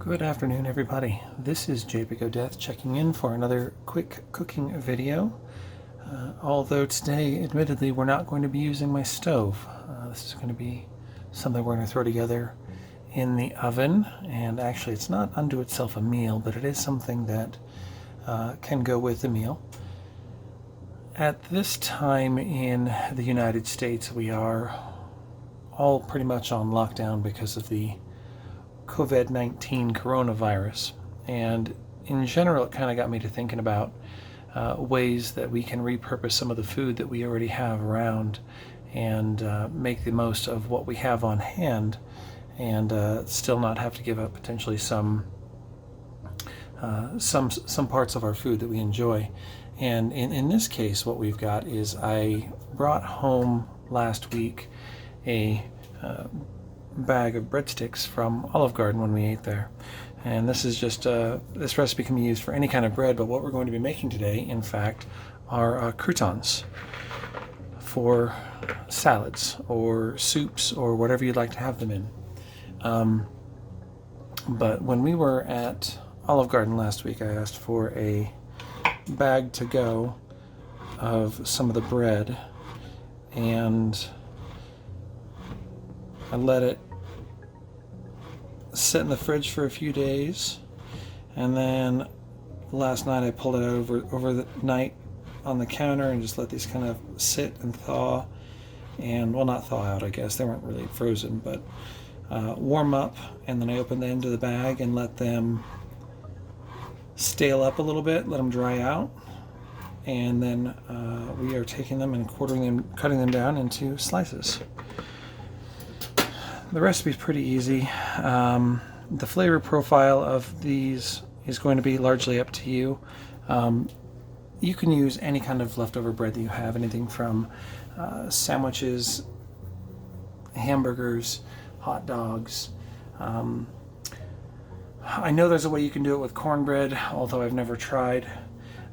Good afternoon, everybody. This is JP Godeth checking in for another quick cooking video. Although today, admittedly, we're not going to be using my stove. This is going to be something we're going to throw together in the oven. And actually, it's not unto itself a meal, but it is something that can go with the meal. At this time in the United States, we are all pretty much on lockdown because of the COVID-19 coronavirus, and in general it kind of got me to thinking about ways that we can repurpose some of the food that we already have around and make the most of what we have on hand and still not have to give up potentially some parts of our food that we enjoy. And in this case, what we've got is I brought home last week a bag of breadsticks from Olive Garden when we ate there. And this is just this recipe can be used for any kind of bread, but what we're going to be making today, in fact, are croutons for salads or soups or whatever you'd like to have them in. But when we were at Olive Garden last week, I asked for a bag to go of some of the bread, and I let it sit in the fridge for a few days, and then last night I pulled it out over the night on the counter and just let these kind of sit and thaw, and well, not thaw out, I guess they weren't really frozen, but warm up. And then I opened the end of the bag and let them stale up a little bit, let them dry out, and then we are taking them and cutting them down into slices. The recipe is pretty easy. The flavor profile of these is going to be largely up to you. You can use any kind of leftover bread that you have, anything from sandwiches, hamburgers, hot dogs. I know there's a way you can do it with cornbread, although I've never tried.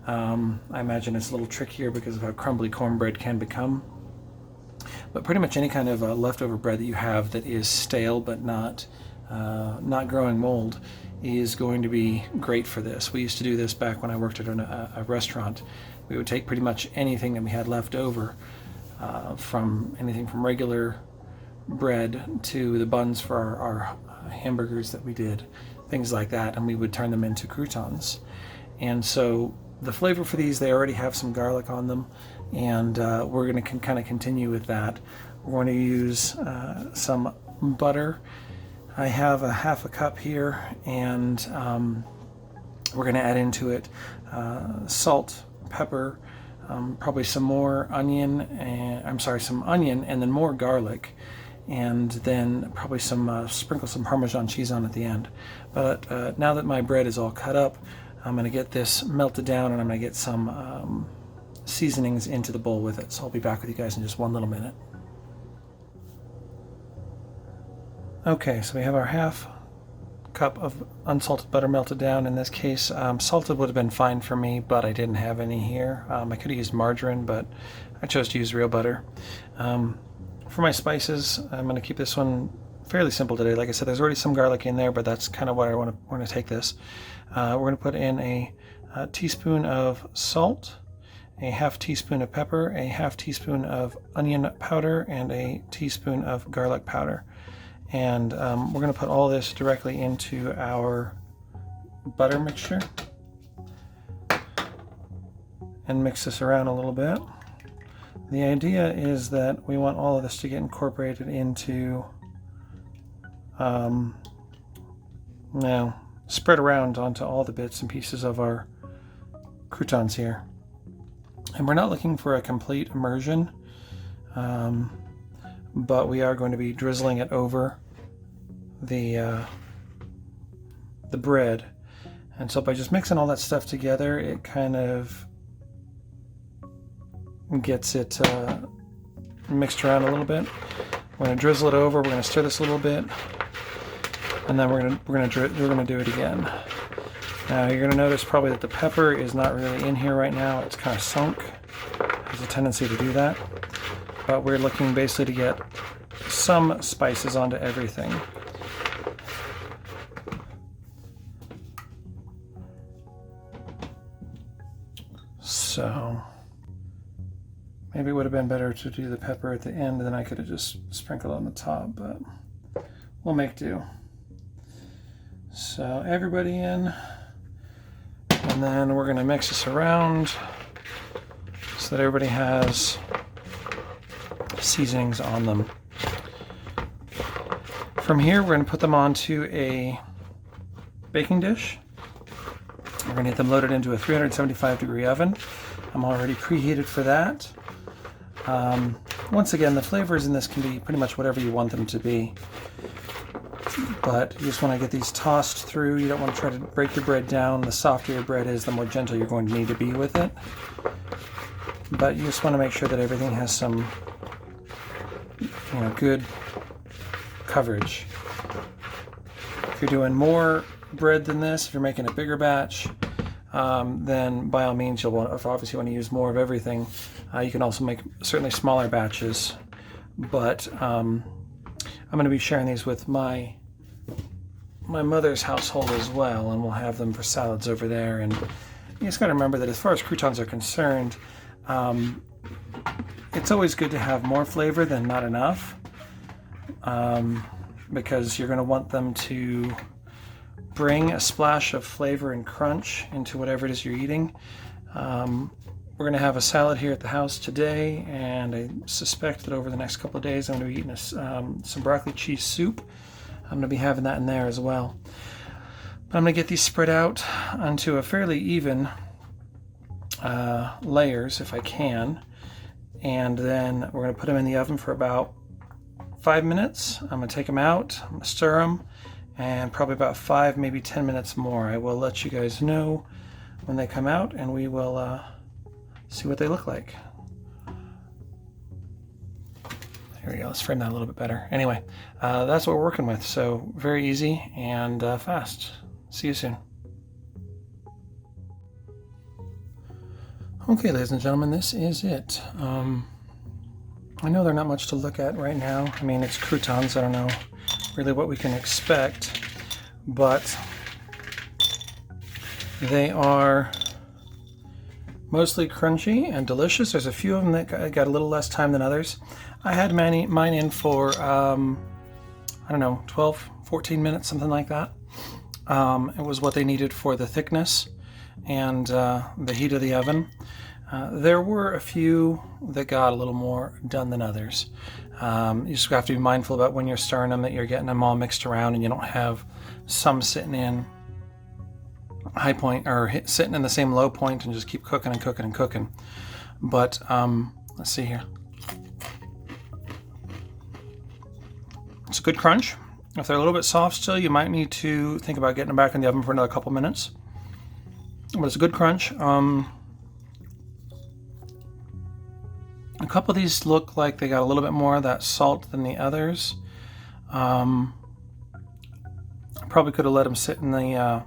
I imagine it's a little trickier because of how crumbly cornbread can become. But pretty much any kind of leftover bread that you have that is stale but not growing mold is going to be great for this. We used to do this back when I worked at a restaurant. We would take pretty much anything that we had left over, from anything from regular bread to the buns for our hamburgers that we did, things like that, and we would turn them into croutons. And so the flavor for these, they already have some garlic on them, and we're going to kind of continue with that. We're going to use some butter. I have a half a cup here, and we're going to add into it salt, pepper, probably some more onion, some onion, and then more garlic, and then probably sprinkle some Parmesan cheese on at the end. But now that my bread is all cut up, I'm going to get this melted down, and I'm going to get some seasonings into the bowl with it. So I'll be back with you guys in just one little minute. Okay, so we have our half cup of unsalted butter melted down. In this case, salted would have been fine for me, but I didn't have any here. I could have used margarine, but I chose to use real butter. For my spices, I'm going to keep this one fairly simple today. Like I said, there's already some garlic in there, but that's kind of what I want to take this. We're going to put in a teaspoon of salt, a half teaspoon of pepper, a half teaspoon of onion powder, and a teaspoon of garlic powder. And we're going to put all this directly into our butter mixture and mix this around a little bit. The idea is that we want all of this to get incorporated into spread around onto all the bits and pieces of our croutons here. And we're not looking for a complete immersion, but we are going to be drizzling it over the bread. And so by just mixing all that stuff together, it kind of gets it mixed around a little bit. We're going to drizzle it over. We're going to stir this a little bit, and then we're going to do it again. Now you're going to notice probably that the pepper is not really in here right now. It's kind of sunk. There's a tendency to do that, but we're looking basically to get some spices onto everything. Maybe it would have been better to do the pepper at the end, and then I could have just sprinkled on the top, but we'll make do. So everybody in, and then we're going to mix this around so that everybody has seasonings on them. From here, we're going to put them onto a baking dish. We're going to get them loaded into a 375-degree oven. I'm already preheated for that. Once again, the flavors in this can be pretty much whatever you want them to be. But you just want to get these tossed through. You don't want to try to break your bread down. The softer your bread is, the more gentle you're going to need to be with it. But you just want to make sure that everything has some, good coverage. If you're doing more bread than this, if you're making a bigger batch, then by all means you'll obviously want to use more of everything. You can also make certainly smaller batches, but I'm going to be sharing these with my mother's household as well, and we'll have them for salads over there. And you just got to remember that as far as croutons are concerned, it's always good to have more flavor than not enough, because you're going to want them to bring a splash of flavor and crunch into whatever it is you're eating. We're going to have a salad here at the house today, and I suspect that over the next couple of days I'm going to be eating some broccoli cheese soup. I'm going to be having that in there as well. But I'm going to get these spread out onto a fairly even layers if I can, and then we're going to put them in the oven for about 5 minutes. I'm going to take them out, I'm going to stir them, and probably about 5, maybe 10 minutes more. I will let you guys know when they come out, and we will see what they look like. There we go. Let's frame that a little bit better. Anyway, that's what we're working with. So very easy and fast. See you soon. Okay, ladies and gentlemen, this is it. I know they're not much to look at right now. I mean, it's croutons. I don't know really what we can expect, but they are mostly crunchy and delicious. There's a few of them that got a little less time than others. I had mine in for, I don't know, 12, 14 minutes, something like that. It was what they needed for the thickness and the heat of the oven. There were a few that got a little more done than others. You just have to be mindful about when you're stirring them that you're getting them all mixed around and you don't have some sitting in high point or sitting in the same low point and just keep cooking and cooking and cooking. But let's see here. It's a good crunch. If they're a little bit soft still, you might need to think about getting them back in the oven for another couple minutes. But it's a good crunch. A couple of these look like they got a little bit more of that salt than the others. I probably could have let them sit in the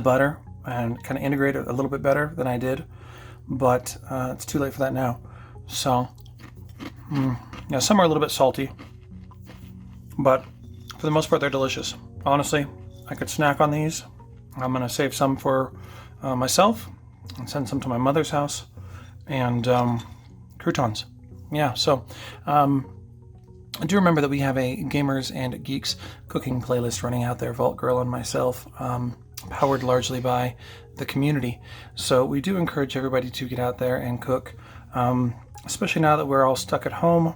butter and kind of integrate it a little bit better than I did, but it's too late for that now. So yeah, some are a little bit salty, but for the most part they're delicious. Honestly, I could snack on these. I'm going to save some for myself and send some to my mother's house. And croutons. Yeah, so I do remember that we have a Gamers and Geeks cooking playlist running out there, Vault Girl and myself, powered largely by the community. So we do encourage everybody to get out there and cook, especially now that we're all stuck at home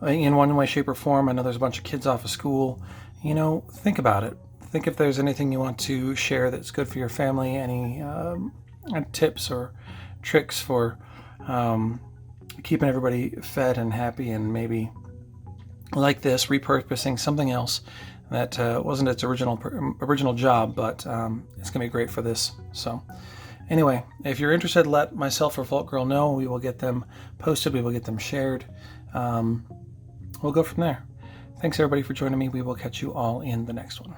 in one way, shape, or form. I know there's a bunch of kids off of school. Think about it. Think if there's anything you want to share that's good for your family, any tips or tricks for keeping everybody fed and happy, and maybe like this, repurposing something else that wasn't its original job, but it's gonna be great for this. So anyway, if you're interested, let myself or Vault Girl know. We will get them posted, we will get them shared. We'll go from there. Thanks everybody for joining me. We will catch you all in the next one.